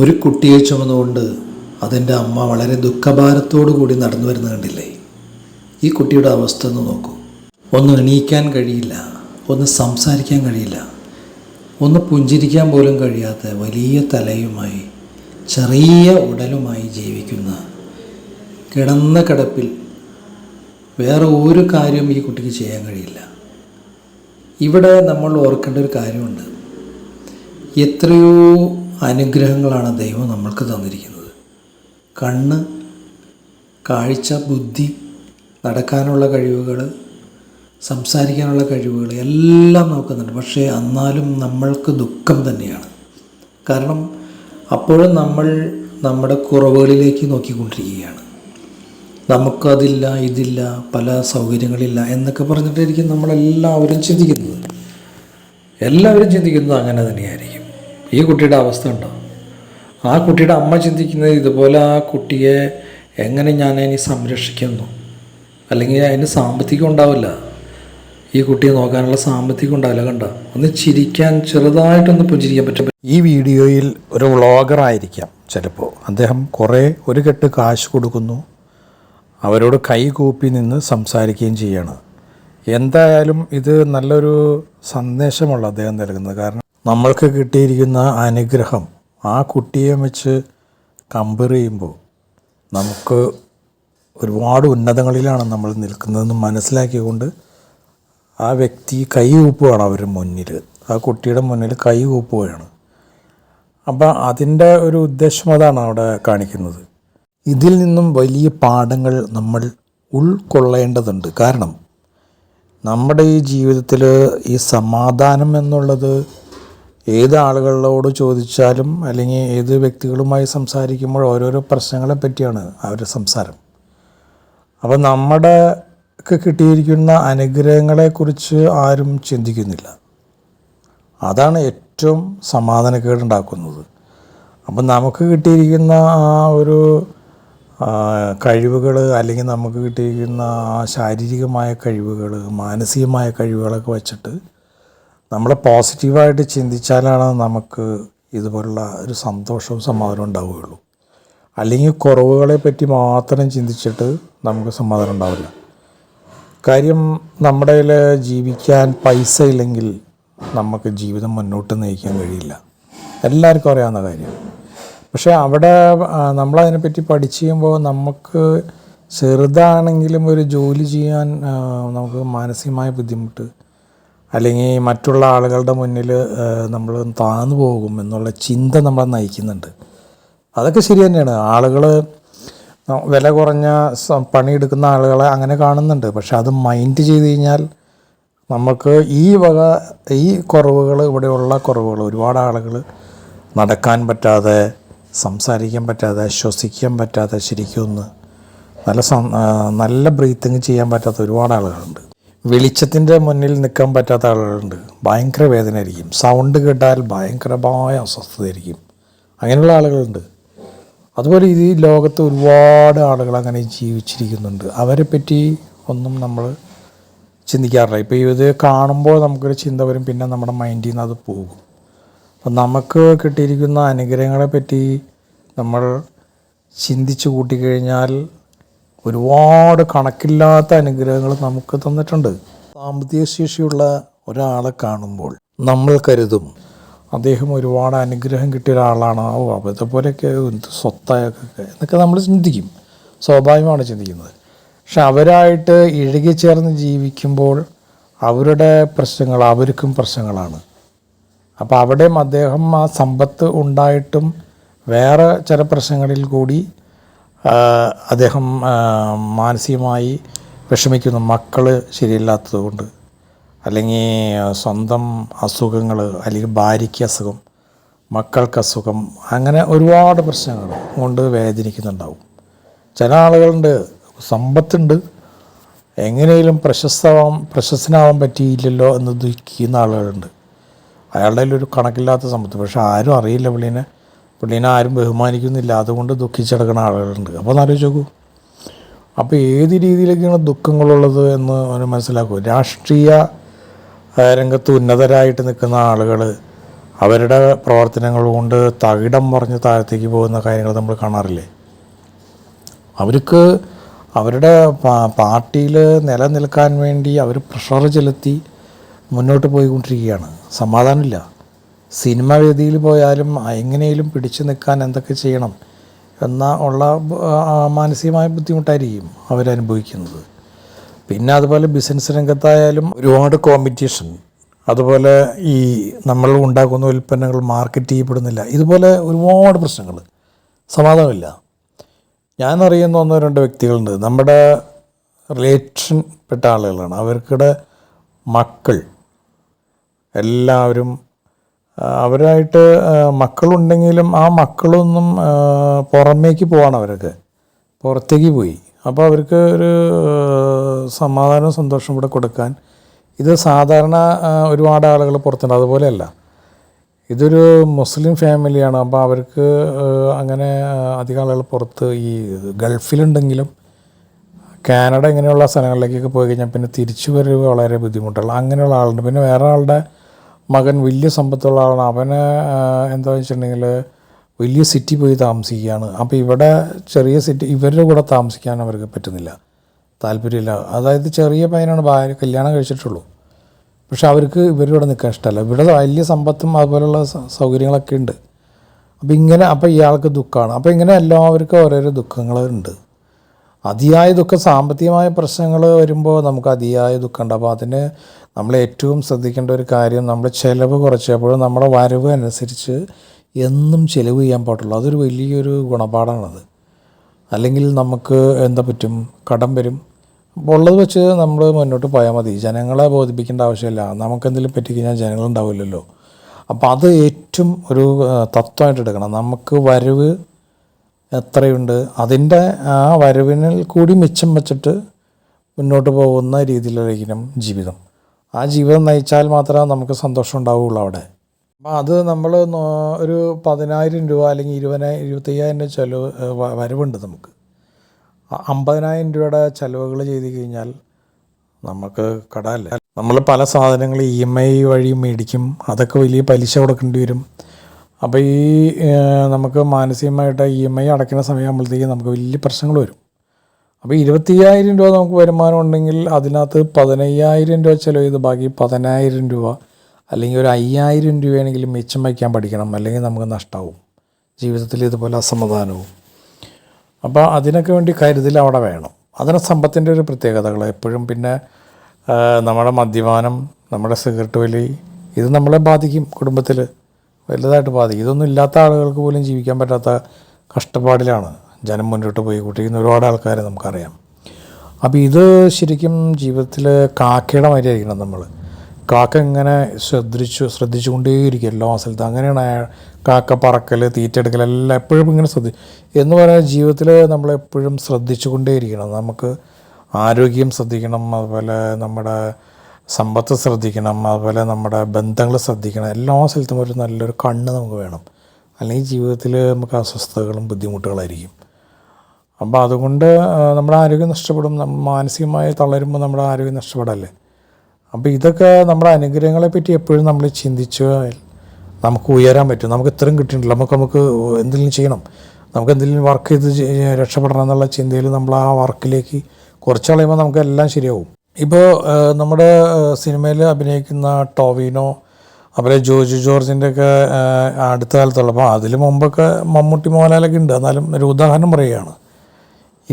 ഒരു കുട്ടിയെ ചുമന്നുകൊണ്ട് അതിൻ്റെ അമ്മ വളരെ ദുഃഖഭാരത്തോടു കൂടി നടന്നു വരുന്നത് കണ്ടില്ലേ? ഈ കുട്ടിയുടെ അവസ്ഥ ഒന്ന് നോക്കൂ. ഒന്ന് എണീക്കാൻ കഴിയില്ല, ഒന്ന് സംസാരിക്കാൻ കഴിയില്ല, ഒന്ന് പുഞ്ചിരിക്കാൻ പോലും കഴിയാത്ത വലിയ തലയുമായി ചെറിയ ഉടലുമായി ജീവിക്കുന്ന, കിടന്ന കിടപ്പിൽ വേറെ ഒരു കാര്യവും ഈ കുട്ടിക്ക് ചെയ്യാൻ കഴിയില്ല. ഇവിടെ നമ്മൾ ഓർക്കേണ്ട ഒരു കാര്യമുണ്ട്. എത്രയോ അനുഗ്രഹങ്ങളാണ് ദൈവം നമ്മൾക്ക് തന്നിരിക്കുന്നത്. കണ്ണ്, കാഴ്ച, ബുദ്ധി, നടക്കാനുള്ള കഴിവുകൾ, സംസാരിക്കാനുള്ള കഴിവുകൾ എല്ലാം നോക്കുന്നുണ്ട്. പക്ഷേ എന്നാലും നമ്മൾക്ക് ദുഃഖം തന്നെയാണ്. കാരണം അപ്പോഴും നമ്മൾ നമ്മുടെ കുറവുകളിലേക്ക് നോക്കിക്കൊണ്ടിരിക്കുകയാണ്. നമുക്കതില്ല, ഇതില്ല, പല സൗകര്യങ്ങളില്ല എന്നൊക്കെ പറഞ്ഞിട്ടായിരിക്കും നമ്മളെല്ലാവരും ചിന്തിക്കുന്നത്. എല്ലാവരും ചിന്തിക്കുന്നത് അങ്ങനെ തന്നെയായിരിക്കും. ഈ കുട്ടിയുടെ അവസ്ഥ ഉണ്ടോ? ആ കുട്ടിയുടെ അമ്മ ചിന്തിക്കുന്നത് ഇതുപോലെ ആ കുട്ടിയെ എങ്ങനെ ഞാൻ ഇനി സംരക്ഷിക്കുന്നു, അല്ലെങ്കിൽ അതിന് സാമ്പത്തികം ഉണ്ടാവില്ല, ഈ കുട്ടിയെ നോക്കാനുള്ള സാമ്പത്തികം ഉണ്ടാവില്ല. കണ്ടോ, ഒന്ന് ചിരിക്കാൻ, ചെറുതായിട്ടൊന്ന് പുഞ്ചിരിക്കാൻ പറ്റും. ഈ വീഡിയോയിൽ ഒരു വ്ളോഗറായിരിക്കാം ചിലപ്പോൾ. അദ്ദേഹം ഒരു കെട്ട് കാശ് കൊടുക്കുന്നു, അവരോട് കൈ കൂപ്പി നിന്ന് സംസാരിക്കുകയും ചെയ്യാണ്. എന്തായാലും ഇത് നല്ലൊരു സന്ദേശമുള്ള അദ്ദേഹം നൽകുന്നത്. കാരണം നമ്മൾക്ക് കിട്ടിയിരിക്കുന്ന അനുഗ്രഹം ആ കുട്ടിയെ വെച്ച് കമ്പയർ ചെയ്യുമ്പോൾ നമുക്ക് ഒരുപാട് ഉന്നതങ്ങളിലാണ് നമ്മൾ നിൽക്കുന്നതെന്ന് മനസ്സിലാക്കിക്കൊണ്ട് ആ വ്യക്തി കൈ കൂപ്പുകയാണ് അവരുടെ മുന്നിൽ, ആ കുട്ടിയുടെ മുന്നിൽ കൈ കൂപ്പുകയാണ്. അപ്പം അതിൻ്റെ ഒരു ഉദ്ദേശം അതാണ് അവിടെ കാണിക്കുന്നത്. ഇതിൽ നിന്നും വലിയ പാഠങ്ങൾ നമ്മൾ ഉൾക്കൊള്ളേണ്ടതുണ്ട്. കാരണം നമ്മുടെ ഈ ജീവിതത്തിൽ ഈ സമാധാനം എന്നുള്ളത് ഏത് ആളുകളോട് ചോദിച്ചാലും അല്ലെങ്കിൽ ഏത് വ്യക്തികളുമായി സംസാരിക്കുമ്പോൾ ഓരോരോ പ്രശ്നങ്ങളെ പറ്റിയാണ് അവരുടെ സംസാരം. അപ്പം നമ്മുടെ കിട്ടിയിരിക്കുന്ന അനുഗ്രഹങ്ങളെക്കുറിച്ച് ആരും ചിന്തിക്കുന്നില്ല. അതാണ് ഏറ്റവും സമാധാനക്കേടുണ്ടാക്കുന്നത്. അപ്പം നമുക്ക് കിട്ടിയിരിക്കുന്ന ആ ഒരു കഴിവുകൾ, അല്ലെങ്കിൽ നമുക്ക് കിട്ടിയിരിക്കുന്ന ആ ശാരീരികമായ കഴിവുകൾ, മാനസികമായ കഴിവുകളൊക്കെ വച്ചിട്ട് നമ്മൾ പോസിറ്റീവായിട്ട് ചിന്തിച്ചാലാണ് നമുക്ക് ഇതുപോലുള്ള ഒരു സന്തോഷവും സമാധാനവും ഉണ്ടാവുകയുള്ളൂ. അല്ലെങ്കിൽ കുറവുകളെ പറ്റി മാത്രം ചിന്തിച്ചിട്ട് നമുക്ക് സമാധാനം ഉണ്ടാവില്ല. കാര്യം നമ്മുടെ കയ്യിൽ ജീവിക്കാൻ പൈസ ഇല്ലെങ്കിൽ നമുക്ക് ജീവിതം മുന്നോട്ട് നയിക്കാൻ കഴിയില്ല. എല്ലാവർക്കും അറിയാവുന്ന കാര്യം. പക്ഷേ അവിടെ നമ്മളതിനെപ്പറ്റി പഠിച്ചു കഴിയുമ്പോൾ നമുക്ക് ചെറുതാണെങ്കിലും ഒരു ജോലി ചെയ്യാൻ നമുക്ക് മാനസികമായ ബുദ്ധിമുട്ട്, അല്ലെങ്കിൽ മറ്റുള്ള ആളുകളുടെ മുന്നിൽ നമ്മൾ താഴ്ന്നു പോകും എന്നുള്ള ചിന്ത നമ്മളെ നയിക്കുന്നുണ്ട്. അതൊക്കെ ശരി തന്നെയാണ്. ആളുകൾ വില കുറഞ്ഞ പണിയെടുക്കുന്ന ആളുകളെ അങ്ങനെ കാണുന്നുണ്ട്. പക്ഷെ അത് മൈൻഡ് ചെയ്ത് കഴിഞ്ഞാൽ നമുക്ക് ഈ കുറവുകൾ, ഇവിടെയുള്ള കുറവുകൾ, ഒരുപാട് ആളുകൾ നടക്കാൻ പറ്റാതെ, സംസാരിക്കാൻ പറ്റാതെ, ശ്വസിക്കാൻ പറ്റാതെ, ശരിക്കും ഒന്ന് നല്ല ബ്രീത്തിങ് ചെയ്യാൻ പറ്റാത്ത ഒരുപാട് ആളുകളുണ്ട്. വെളിച്ചത്തിൻ്റെ മുന്നിൽ നിൽക്കാൻ പറ്റാത്ത ആളുകളുണ്ട്. ഭയങ്കര വേദനയായിരിക്കും. സൗണ്ട് കേട്ടാൽ ഭയങ്കരമായ അസ്വസ്ഥതയായിരിക്കും. അങ്ങനെയുള്ള ആളുകളുണ്ട്. അതുപോലെ ഈ ലോകത്ത് ഒരുപാട് ആളുകൾ അങ്ങനെ ജീവിച്ചിരിക്കുന്നുണ്ട്. അവരെ പറ്റി ഒന്നും നമ്മൾ ചിന്തിക്കാറില്ല. ഇപ്പോൾ ഇത് കാണുമ്പോൾ നമുക്കൊരു ചിന്ത വരും, പിന്നെ നമ്മുടെ മൈൻഡിൽ നിന്ന് അത് പോകും. അപ്പം നമുക്ക് കിട്ടിയിരിക്കുന്ന അനുഗ്രഹങ്ങളെ പറ്റി നമ്മൾ ചിന്തിച്ച് കൂട്ടിക്കഴിഞ്ഞാൽ ഒരുപാട് കണക്കില്ലാത്ത അനുഗ്രഹങ്ങൾ നമുക്ക് തന്നിട്ടുണ്ട്. സാമ്പത്തിക ശേഷിയുള്ള ഒരാളെ കാണുമ്പോൾ നമ്മൾ കരുതും അദ്ദേഹം ഒരുപാട് അനുഗ്രഹം കിട്ടിയ ഒരാളാണ്, അതേപോലെയൊക്കെ സ്വത്തായൊക്കെ എന്നൊക്കെ നമ്മൾ ചിന്തിക്കും. സ്വാഭാവികമാണ് ചിന്തിക്കുന്നത്. പക്ഷെ അവരായിട്ട് ഇഴുകിച്ചേർന്ന് ജീവിക്കുമ്പോൾ അവരുടെ പ്രശ്നങ്ങൾ അവർക്കും പ്രശ്നങ്ങളാണ്. അപ്പോൾ അവിടെയും അദ്ദേഹം ആ സമ്പത്ത് ഉണ്ടായിട്ടും വേറെ ചില പ്രശ്നങ്ങളിൽ കൂടി അദ്ദേഹം മാനസികമായി വിഷമിക്കുന്നു. മക്കൾ ശരിയല്ലാത്തത് കൊണ്ട്, അല്ലെങ്കിൽ സ്വന്തം അസുഖങ്ങൾ, അല്ലെങ്കിൽ ഭാര്യയ്ക്ക് അസുഖം, മക്കൾക്ക് അസുഖം, അങ്ങനെ ഒരുപാട് പ്രശ്നങ്ങൾ കൊണ്ട് വേദനിക്കുന്നുണ്ടാവും. ചില ആളുകളുണ്ട്, സമ്പത്തുണ്ട്, എങ്ങനെയും പ്രശസ്തനാവാൻ പറ്റിയില്ലല്ലോ എന്ന് ദുഃഖിക്കുന്ന ആളുകളുണ്ട്. അയാളുടെ ഒരു കണക്കില്ലാത്ത സമ്പത്ത്, പക്ഷെ ആരും അറിയില്ല പുള്ളീനെ ആരും ബഹുമാനിക്കുന്നില്ല, അതുകൊണ്ട് ദുഃഖിച്ചെടുക്കുന്ന ആളുകളുണ്ട്. അപ്പോൾ ഒന്ന് ആലോചിച്ച് നോക്കൂ. അപ്പോൾ ഏത് രീതിയിലേക്കാണ് ദുഃഖങ്ങളുള്ളത് എന്ന് അവന് മനസ്സിലാക്കൂ. രാഷ്ട്രീയ രംഗത്ത് ഉന്നതരായിട്ട് നിൽക്കുന്ന ആളുകൾ അവരുടെ പ്രവർത്തനങ്ങൾ കൊണ്ട് തകിടം മറിഞ്ഞ് താഴത്തേക്ക് പോകുന്ന കാര്യങ്ങൾ നമ്മൾ കാണാറില്ലേ? അവർക്ക് അവരുടെ പാർട്ടിയിൽ നിലനിൽക്കാൻ വേണ്ടി അവർ പ്രഷർ ചെലുത്തി മുന്നോട്ട് പോയിക്കൊണ്ടിരിക്കുകയാണ്. സമാധാനമില്ല. സിനിമ വേദിയിൽ പോയാലും എങ്ങനെയും പിടിച്ചു നിൽക്കാൻ എന്തൊക്കെ ചെയ്യണം ഉള്ള മാനസികമായ ബുദ്ധിമുട്ടായിരിക്കും അവരനുഭവിക്കുന്നത്. പിന്നെ അതുപോലെ ബിസിനസ് രംഗത്തായാലും ഒരുപാട് കോമ്പറ്റീഷൻ, അതുപോലെ ഈ നമ്മൾ ഉണ്ടാക്കുന്ന ഉൽപ്പന്നങ്ങൾ മാർക്കറ്റ് ചെയ്യപ്പെടുന്നില്ല, ഇതുപോലെ ഒരുപാട് പ്രശ്നങ്ങൾ. സമാധാനമില്ല. ഞാനറിയുന്ന 1-2 വ്യക്തികളുണ്ട്, നമ്മുടെ റിലേഷൻപ്പെട്ട ആളുകളാണ്. അവർക്കിടെ മക്കൾ എല്ലാവരും അവരായിട്ട് മക്കളുണ്ടെങ്കിലും ആ മക്കളൊന്നും പുറമേക്ക് പോവാണ്, അവരൊക്കെ പുറത്തേക്ക് പോയി. അപ്പോൾ അവർക്ക് ഒരു സമാധാനവും സന്തോഷവും ഇവിടെ കൊടുക്കാൻ ഇത് സാധാരണ ഒരുപാട് ആളുകൾ പുറത്തുണ്ട്. അതുപോലെയല്ല, ഇതൊരു മുസ്ലിം ഫാമിലിയാണ്. അപ്പോൾ അവർക്ക് അങ്ങനെ അധികം ആളുകൾ പുറത്ത് ഈ ഗൾഫിലുണ്ടെങ്കിലും കാനഡ ഇങ്ങനെയുള്ള സ്ഥലങ്ങളിലേക്കൊക്കെ പോയി കഴിഞ്ഞാൽ പിന്നെ തിരിച്ചു വരവ് വളരെ ബുദ്ധിമുട്ടുള്ള അങ്ങനെയുള്ള ആളുണ്ട്. പിന്നെ വേറെ ആളുടെ മകൻ വലിയ സമ്പത്തുള്ള ആളാണ്. അവന് എന്താണെന്ന് വെച്ചിട്ടുണ്ടെങ്കിൽ വലിയ സിറ്റി പോയി താമസിക്കുകയാണ്. അപ്പോൾ ഇവിടെ ചെറിയ സിറ്റി ഇവരുടെ കൂടെ താമസിക്കാൻ അവർക്ക് പറ്റുന്നില്ല, താല്പര്യമില്ല. അതായത് ചെറിയ പയ്യനാണ്, ഭാര്യ കല്യാണം കഴിച്ചിട്ടുള്ളൂ, പക്ഷെ അവർക്ക് ഇവരുടെ കൂടെ നിൽക്കാൻ ഇഷ്ടമല്ല. ഇവിടെ വലിയ സമ്പത്തും അതുപോലെയുള്ള സൗകര്യങ്ങളൊക്കെ ഉണ്ട്. അപ്പോൾ ഇയാൾക്ക് ദുഃഖമാണ്. അപ്പോൾ ഇങ്ങനെ എല്ലാവർക്കും ഓരോരോ ദുഃഖങ്ങളുണ്ട്. അതിയായ ദുഃഖം, സാമ്പത്തികമായ പ്രശ്നങ്ങൾ വരുമ്പോൾ നമുക്ക് അതിയായ ദുഃഖമുണ്ട്. അപ്പോൾ അതിന് നമ്മൾ ഏറ്റവും ശ്രദ്ധിക്കേണ്ട ഒരു കാര്യം, നമ്മൾ ചിലവ് കുറച്ചപ്പോഴും നമ്മുടെ വരവ് അനുസരിച്ച് എന്നും ചിലവ് ചെയ്യാൻ പാടുള്ളൂ. അതൊരു വലിയൊരു ഗുണപാഠമാണത്. അല്ലെങ്കിൽ നമുക്ക് എന്താ പറ്റും, കടം വരും. അപ്പോൾ ഉള്ളത് വെച്ച് നമ്മൾ മുന്നോട്ട് പോയാൽ മതി. ജനങ്ങളെ ബോധിപ്പിക്കേണ്ട ആവശ്യമില്ല. നമുക്കെന്തെങ്കിലും പറ്റിക്കഴിഞ്ഞാൽ ജനങ്ങളുണ്ടാവില്ലല്ലോ. അപ്പോൾ അത് ഏറ്റവും ഒരു തത്വമായിട്ട് എടുക്കണം. നമുക്ക് വരവ് എത്രയുണ്ട്, അതിൻ്റെ ആ വരവിനിൽ കൂടി മിച്ചം വെച്ചിട്ട് മുന്നോട്ട് പോകുന്ന രീതിയിലായിരിക്കണം ജീവിതം. ആ ജീവിതം നയിച്ചാൽ മാത്രമേ നമുക്ക് സന്തോഷം ഉണ്ടാവുകയുള്ളൂ അവിടെ. അപ്പോൾ അത് നമ്മൾ ഒരു 10,000 രൂപ അല്ലെങ്കിൽ 25,000 ചിലവ് വരവുണ്ട് നമുക്ക്. 50,000 രൂപയുടെ ചിലവുകൾ ചെയ്ത് കഴിഞ്ഞാൽ നമുക്ക് കടമല്ല. നമ്മൾ പല സാധനങ്ങൾ EMI വഴി മേടിക്കും, അതൊക്കെ വലിയ പലിശ കൊടുക്കേണ്ടി വരും. അപ്പോൾ ഈ നമുക്ക് മാനസികമായിട്ട് EMI അടയ്ക്കുന്ന സമയമാകുമ്പോഴത്തേക്കും നമുക്ക് വലിയ പ്രശ്നങ്ങൾ വരും. അപ്പോൾ 25,000 രൂപ നമുക്ക് വരുമാനം ഉണ്ടെങ്കിൽ അതിനകത്ത് 15,000 രൂപ ചിലവ് ചെയ്ത് ബാക്കി 10,000 രൂപ അല്ലെങ്കിൽ ഒരു 5,000 രൂപയാണെങ്കിലും മിച്ചം വയ്ക്കാൻ പഠിക്കണം. അല്ലെങ്കിൽ നമുക്ക് നഷ്ടമാവും ജീവിതത്തിൽ, ഇതുപോലെ അസമാധാനവും. അപ്പോൾ അതിനൊക്കെ വേണ്ടി കരുതൽ അവിടെ വേണം. അതിന് സമ്പത്തിൻ്റെ ഒരു പ്രത്യേകതകൾ എപ്പോഴും. പിന്നെ നമ്മുടെ മദ്യപാനം, നമ്മുടെ സിഗരറ്റ് വലി, ഇത് നമ്മളെ ബാധിക്കും, കുടുംബത്തിൽ വലുതായിട്ട് ബാധിക്കും. ഇതൊന്നും ഇല്ലാത്ത ആളുകൾക്ക് പോലും ജീവിക്കാൻ പറ്റാത്ത കഷ്ടപ്പാടിലാണ് ജനം മുന്നോട്ട് പോയി കൊണ്ടിരിക്കുന്ന ഒരുപാട് ആൾക്കാരെ നമുക്കറിയാം. അപ്പോൾ ഇത് ശരിക്കും ജീവിതത്തിൽ കാക്കയുടെ മാതിരിയായിരിക്കണം നമ്മൾ. കാക്ക ഇങ്ങനെ ശ്രദ്ധിച്ചുകൊണ്ടേയിരിക്കും എല്ലാ സ്ഥലത്തും. അങ്ങനെയാണ് കാക്ക പറക്കൽ, തീറ്റെടുക്കൽ എല്ലാം എപ്പോഴും ഇങ്ങനെ എന്ന് പറയുന്ന ജീവിതത്തിൽ നമ്മളെപ്പോഴും ശ്രദ്ധിച്ചുകൊണ്ടേയിരിക്കണം. നമുക്ക് ആരോഗ്യം ശ്രദ്ധിക്കണം, അതുപോലെ നമ്മുടെ സമ്പത്ത് ശ്രദ്ധിക്കണം, അതുപോലെ നമ്മുടെ ബന്ധങ്ങൾ ശ്രദ്ധിക്കണം. എല്ലാ സ്ഥലത്തും ഒരു നല്ലൊരു കണ്ണ് നമുക്ക് വേണം. അല്ലെങ്കിൽ ജീവിതത്തിൽ നമുക്ക് അസ്വസ്ഥതകളും ബുദ്ധിമുട്ടുകളായിരിക്കും. അപ്പോൾ അതുകൊണ്ട് നമ്മുടെ ആരോഗ്യം നഷ്ടപ്പെടും. മാനസികമായി തളരുമ്പോൾ നമ്മുടെ ആരോഗ്യം നഷ്ടപ്പെടല്ലേ. അപ്പോൾ ഇതൊക്കെ നമ്മുടെ അനുഗ്രഹങ്ങളെപ്പറ്റി എപ്പോഴും നമ്മൾ ചിന്തിച്ചാൽ നമുക്ക് ഉയരാൻ പറ്റും. നമുക്ക് ഇത്രയും കിട്ടിയിട്ടില്ല, നമുക്ക് എന്തെങ്കിലും ചെയ്യണം, നമുക്ക് എന്തെങ്കിലും വർക്ക് ചെയ്ത് രക്ഷപ്പെടണം എന്നുള്ള ചിന്തയിൽ നമ്മൾ ആ വർക്കിലേക്ക് കുറച്ച് കളയുമ്പോൾ നമുക്കെല്ലാം ശരിയാവും. ഇപ്പോൾ നമ്മുടെ സിനിമയിൽ അഭിനയിക്കുന്ന ടോവിനോ, അതുപോലെ ജോർജ് ജോർജിൻ്റെയൊക്കെ അടുത്ത കാലത്തുള്ളപ്പോൾ, അതിൽ മുമ്പൊക്കെ മമ്മൂട്ടി, മോഹൻലാലൊക്കെ ഉണ്ട്. എന്നാലും ഒരു ഉദാഹരണം പറയുകയാണ്.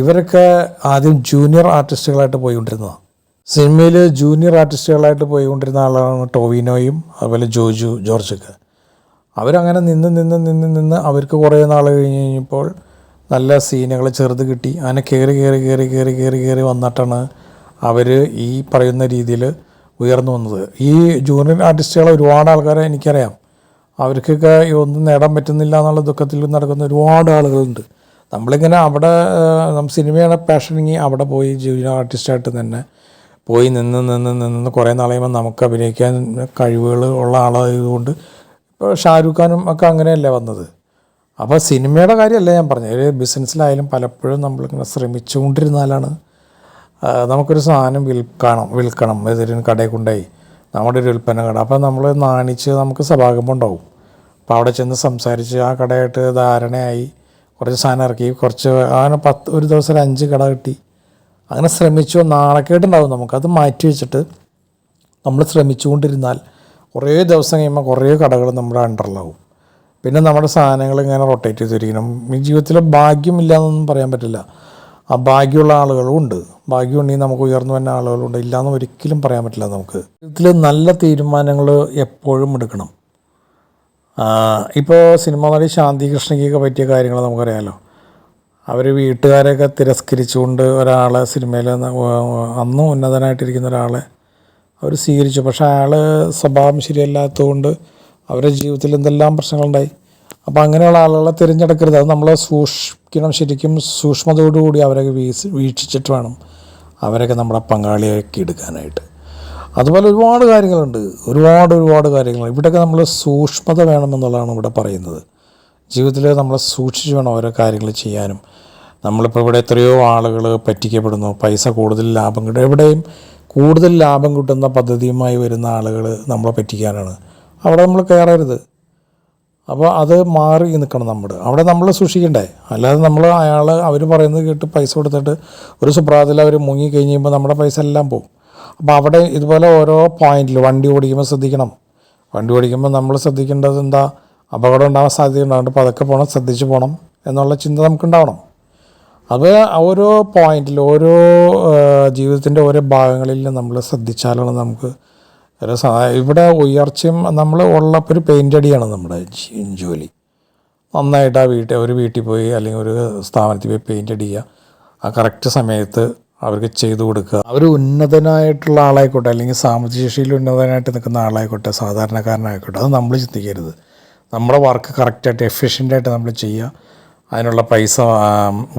ഇവരൊക്കെ ആദ്യം ജൂനിയർ ആർട്ടിസ്റ്റുകളായിട്ട് പോയിക്കൊണ്ടിരുന്നതാണ്. സിനിമയിൽ ജൂനിയർ ആർട്ടിസ്റ്റുകളായിട്ട് പോയിക്കൊണ്ടിരുന്ന ആളാണ് ടോവിനോയും അതുപോലെ ജോർജൊക്കെ. അവരങ്ങനെ നിന്ന് അവർക്ക് കുറേ നാൾ കഴിഞ്ഞപ്പോൾ നല്ല സീനുകൾ ചെറുത് കിട്ടി. അങ്ങനെ കയറി വന്നിട്ടാണ് അവർ ഈ പറയുന്ന രീതിയിൽ ഉയർന്നു വന്നത്. ഈ ജൂനിയർ ആർട്ടിസ്റ്റുകളെ ഒരുപാട് ആൾക്കാരെ എനിക്കറിയാം. അവർക്കൊക്കെ ഒന്നും നേടാൻ പറ്റുന്നില്ല എന്നുള്ള ദുഃഖത്തിൽ നടക്കുന്ന ഒരുപാട് ആളുകളുണ്ട്. നമ്മളിങ്ങനെ അവിടെ സിനിമയാണ് പാഷനെങ്കിൽ അവിടെ പോയി ജൂനിയർ ആർട്ടിസ്റ്റായിട്ട് തന്നെ പോയി നിന്ന് കുറേ നാൾ കഴിയുമ്പോൾ നമുക്ക് അഭിനയിക്കാൻ കഴിവുകൾ ഉള്ള ആളായതുകൊണ്ട്, ഇപ്പോൾ ഷാരൂഖ് ഖാനും ഒക്കെ അങ്ങനെയല്ലേ വന്നത്. അപ്പോൾ സിനിമയുടെ കാര്യമല്ല ഞാൻ പറഞ്ഞത്, ഒരു ബിസിനസ്സിലായാലും പലപ്പോഴും നമ്മളിങ്ങനെ ശ്രമിച്ചുകൊണ്ടിരുന്നാലാണ് നമുക്കൊരു സാധനം വിൽക്കണം ഏതൊരു കടയിൽ കൊണ്ടുപോയി നമ്മുടെ ഒരു ഉൽപ്പന്ന കട. അപ്പോൾ നമ്മൾ നാണിച്ച് നമുക്ക് സഭാകമ്പം ഉണ്ടാവും. അപ്പോൾ അവിടെ ചെന്ന് സംസാരിച്ച് ആ കടയായിട്ട് ധാരണയായി കുറച്ച് സാധനം ഇറക്കി, കുറച്ച് അങ്ങനെ ഒരു ദിവസം ഒരു 5 കട കിട്ടി. അങ്ങനെ ശ്രമിച്ചു. നാണക്കേടുണ്ടാവും നമുക്കത് മാറ്റി വെച്ചിട്ട് നമ്മൾ ശ്രമിച്ചുകൊണ്ടിരുന്നാൽ കുറേ ദിവസം കഴിയുമ്പോൾ കുറേ കടകൾ നമ്മുടെ അണ്ടറിലാവും. പിന്നെ നമ്മുടെ സാധനങ്ങൾ ഇങ്ങനെ റൊട്ടേറ്റ് ചെയ്തിരിക്കണം. ഈ ജീവിതത്തിൽ ഭാഗ്യമില്ല എന്നൊന്നും പറയാൻ പറ്റില്ല. ആ ഭാഗ്യമുള്ള ആളുകളും ഉണ്ട്, ഭാഗ്യമുണ്ടെങ്കിൽ നമുക്ക് ഉയർന്നു വന്ന ആളുകളുണ്ട്, ഇല്ലയെന്ന് ഒരിക്കലും പറയാൻ പറ്റില്ല. നമുക്ക് ഇതിൽ നല്ല തീരുമാനങ്ങൾ എപ്പോഴും എടുക്കണം. ഇപ്പോൾ സിനിമാ നടി ശാന്തി കൃഷ്ണയ്ക്കൊക്കെ പറ്റിയ കാര്യങ്ങൾ നമുക്കറിയാമല്ലോ. അവർ വീട്ടുകാരെയൊക്കെ തിരസ്കരിച്ചുകൊണ്ട് ഒരാളെ സിനിമയിൽ അന്നും ഉന്നതനായിട്ടിരിക്കുന്ന ഒരാളെ അവർ സ്വീകരിച്ചു. പക്ഷേ അയാൾ സ്വഭാവം ശരിയല്ലാത്തതുകൊണ്ട് അവരുടെ ജീവിതത്തിൽ എന്തെല്ലാം പ്രശ്നങ്ങളുണ്ടായി. അപ്പോൾ അങ്ങനെയുള്ള ആളുകളെ തിരഞ്ഞെടുക്കരുത്. അത് നമ്മൾ സൂക്ഷിക്കണം, ശരിക്കും സൂക്ഷ്മതയോടുകൂടി അവരൊക്കെ വീക്ഷിച്ചിട്ട് വേണം അവരൊക്കെ നമ്മുടെ പങ്കാളിയാക്കി എടുക്കാനായിട്ട്. അതുപോലെ ഒരുപാട് കാര്യങ്ങളുണ്ട്, ഒരുപാട് കാര്യങ്ങൾ. ഇവിടെയൊക്കെ നമ്മൾ സൂക്ഷ്മത വേണമെന്നുള്ളതാണ് ഇവിടെ പറയുന്നത്. ജീവിതത്തിൽ നമ്മൾ സൂക്ഷിച്ച് വേണം ഓരോ കാര്യങ്ങൾ ചെയ്യാനും. നമ്മളിപ്പോൾ ഇവിടെ എത്രയോ ആളുകൾ പറ്റിക്കപ്പെടുന്നു, പൈസ കൂടുതൽ ലാഭം കിട്ടും. എവിടെയും കൂടുതൽ ലാഭം കിട്ടുന്ന പദ്ധതിയുമായി വരുന്ന ആളുകൾ നമ്മളെ പറ്റിക്കാനാണ്. അവിടെ നമ്മൾ കയറരുത്. അപ്പോൾ അത് മാറി നിൽക്കണം. അവിടെ നമ്മൾ സൂക്ഷിക്കണ്ടേ. അല്ലാതെ അവർ പറയുന്നത് കേട്ട് പൈസ കൊടുത്തിട്ട് ഒരു സുപ്രഭാതത്തിൽ അവർ മുങ്ങി കഴിഞ്ഞ് കഴിയുമ്പോൾ നമ്മുടെ പൈസ എല്ലാം പോകും. അപ്പോൾ അവിടെ ഇതുപോലെ ഓരോ പോയിന്റിൽ വണ്ടി ഓടിക്കുമ്പോൾ ശ്രദ്ധിക്കണം. വണ്ടി ഓടിക്കുമ്പോൾ നമ്മൾ ശ്രദ്ധിക്കേണ്ടത് എന്താ, അപകടം ഉണ്ടാകാൻ സാധ്യതയുണ്ട്, അതുകൊണ്ട് പതുക്കെ പോകണം, ശ്രദ്ധിച്ച് പോകണം എന്നുള്ള ചിന്ത നമുക്കുണ്ടാവണം. അത് ഓരോ പോയിന്റിൽ, ഓരോ ജീവിതത്തിൻ്റെ ഓരോ ഭാഗങ്ങളിൽ നമ്മൾ ശ്രദ്ധിച്ചാലാണ് നമുക്ക് ഇവിടെ ഉയർച്ചയും. നമ്മൾ ഉള്ളപ്പോൾ ഒരു പെയിൻ്റ് അടിയാണ് നമ്മുടെ ജോലി. നന്നായിട്ട് ഒരു വീട്ടിൽ പോയി അല്ലെങ്കിൽ ഒരു സ്ഥാപനത്തിൽ പോയി പെയിൻ്റ് അടിക്കുക, ആ കറക്റ്റ് സമയത്ത് അവർക്ക് ചെയ്തു കൊടുക്കുക. അവർ ഉന്നതനായിട്ടുള്ള ആളായിക്കോട്ടെ, അല്ലെങ്കിൽ സാമ്പത്തിക ശേഷിയിൽ ഉന്നതനായിട്ട് നിൽക്കുന്ന ആളായിക്കോട്ടെ, സാധാരണക്കാരനായിക്കോട്ടെ, അത് നമ്മൾ ചിന്തിക്കരുത്. നമ്മുടെ വർക്ക് കറക്റ്റായിട്ട് എഫിഷ്യൻ്റായിട്ട് നമ്മൾ ചെയ്യുക, അതിനുള്ള പൈസ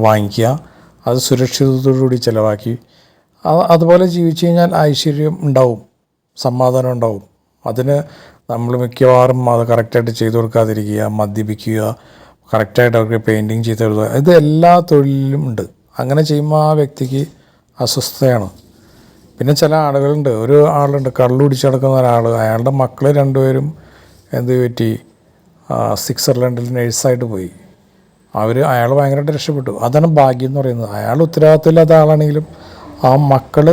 വാങ്ങിക്കുക, അത് സുരക്ഷിതത്തോടുകൂടി ചിലവാക്കി അതുപോലെ ജീവിച്ചു കഴിഞ്ഞാൽ ഐശ്വര്യം ഉണ്ടാവും, സമാധാനം ഉണ്ടാവും. അതിന് നമ്മൾ മിക്കവാറും അത് കറക്റ്റായിട്ട് ചെയ്തു കൊടുക്കാതിരിക്കുക, മദ്യപിക്കുക, കറക്റ്റായിട്ട് അവർക്ക് പെയിൻറ്റിങ് ചെയ്ത് കൊടുക്കുക, ഇത് എല്ലാ തൊഴിലിലും ഉണ്ട്. അങ്ങനെ ചെയ്യുമ്പോൾ ആ വ്യക്തിക്ക് അസ്വസ്ഥതയാണ്. പിന്നെ ചില ആളുകളുണ്ട്, ഒരു ആളുണ്ട് കള്ളു കുടിച്ച് നടക്കുന്ന ഒരാൾ, അയാളുടെ മക്കൾ 2 പേരും എന്ത് പറ്റി, സ്വിറ്റ്സർലൻഡിൽ നഴ്സായിട്ട് പോയി. അയാൾ ഭയങ്കരമായിട്ട് രക്ഷപ്പെട്ടു. അതാണ് ഭാഗ്യം എന്ന് പറയുന്നത്. അയാൾ ഉത്തരവാദിത്തമില്ലാത്ത ആളാണെങ്കിലും ആ മക്കൾ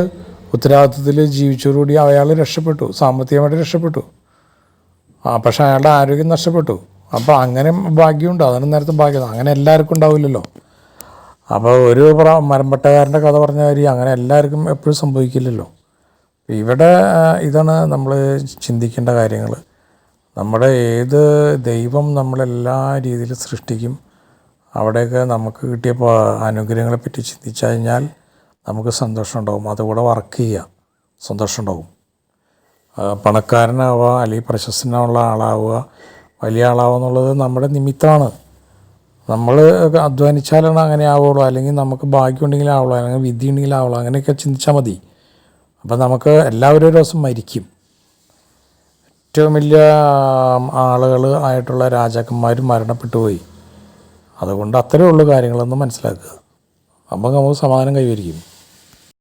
ഉത്തരവാദിത്തത്തിൽ ജീവിച്ചതോടുകൂടി അയാൾ രക്ഷപ്പെട്ടു, സാമ്പത്തികമായിട്ട് രക്ഷപ്പെട്ടു. പക്ഷേ അയാളുടെ ആരോഗ്യം നഷ്ടപ്പെട്ടു. അപ്പോൾ അങ്ങനെ ഭാഗ്യമുണ്ട്, അതാണ് നേരത്തെ ഭാഗ്യം. അങ്ങനെ എല്ലാവർക്കും ഉണ്ടാവില്ലല്ലോ. അപ്പോൾ ഒരു മരമ്പട്ടക്കാരൻ്റെ കഥ പറഞ്ഞ കാര്യം അങ്ങനെ എല്ലാവർക്കും എപ്പോഴും സംഭവിക്കില്ലല്ലോ. ഇവിടെ ഇതാണ് നമ്മൾ ചിന്തിക്കേണ്ട കാര്യങ്ങൾ. നമ്മുടെ ഏത് ദൈവം നമ്മളെല്ലാ രീതിയിലും സൃഷ്ടിക്കും. അവിടെയൊക്കെ നമുക്ക് കിട്ടിയ അനുഗ്രഹങ്ങളെപ്പറ്റി ചിന്തിച്ചു കഴിഞ്ഞാൽ നമുക്ക് സന്തോഷം ഉണ്ടാവും. അതുകൂടെ വർക്ക് ചെയ്യുക, സന്തോഷം ഉണ്ടാവും. പണക്കാരനാവുക അല്ലെങ്കിൽ പ്രശസ്തനുള്ള ആളാവുക, വലിയ ആളാവുക എന്നുള്ളത് നമ്മുടെ നിമിത്തമാണ്. നമ്മൾ അധ്വാനിച്ചാലാണ് അങ്ങനെ ആവുള്ളൂ, അല്ലെങ്കിൽ നമുക്ക് ഭാഗ്യമുണ്ടെങ്കിൽ ആവുള്ളൂ, അല്ലെങ്കിൽ വിധി ഉണ്ടെങ്കിൽ ആവുള്ളൂ, അങ്ങനെയൊക്കെ ചിന്തിച്ചാൽ മതി. അപ്പം നമുക്ക് എല്ലാവരും ഒരു ദിവസം മരിക്കും. ഏറ്റവും വലിയ ആളുകൾ ആയിട്ടുള്ള രാജാക്കന്മാരും മരണപ്പെട്ടു പോയി. അതുകൊണ്ട് അത്രയേ ഉള്ളൂ കാര്യങ്ങളൊന്നും മനസ്സിലാക്കുക. അപ്പം നമുക്ക് സമാധാനം കൈവരിക്കും.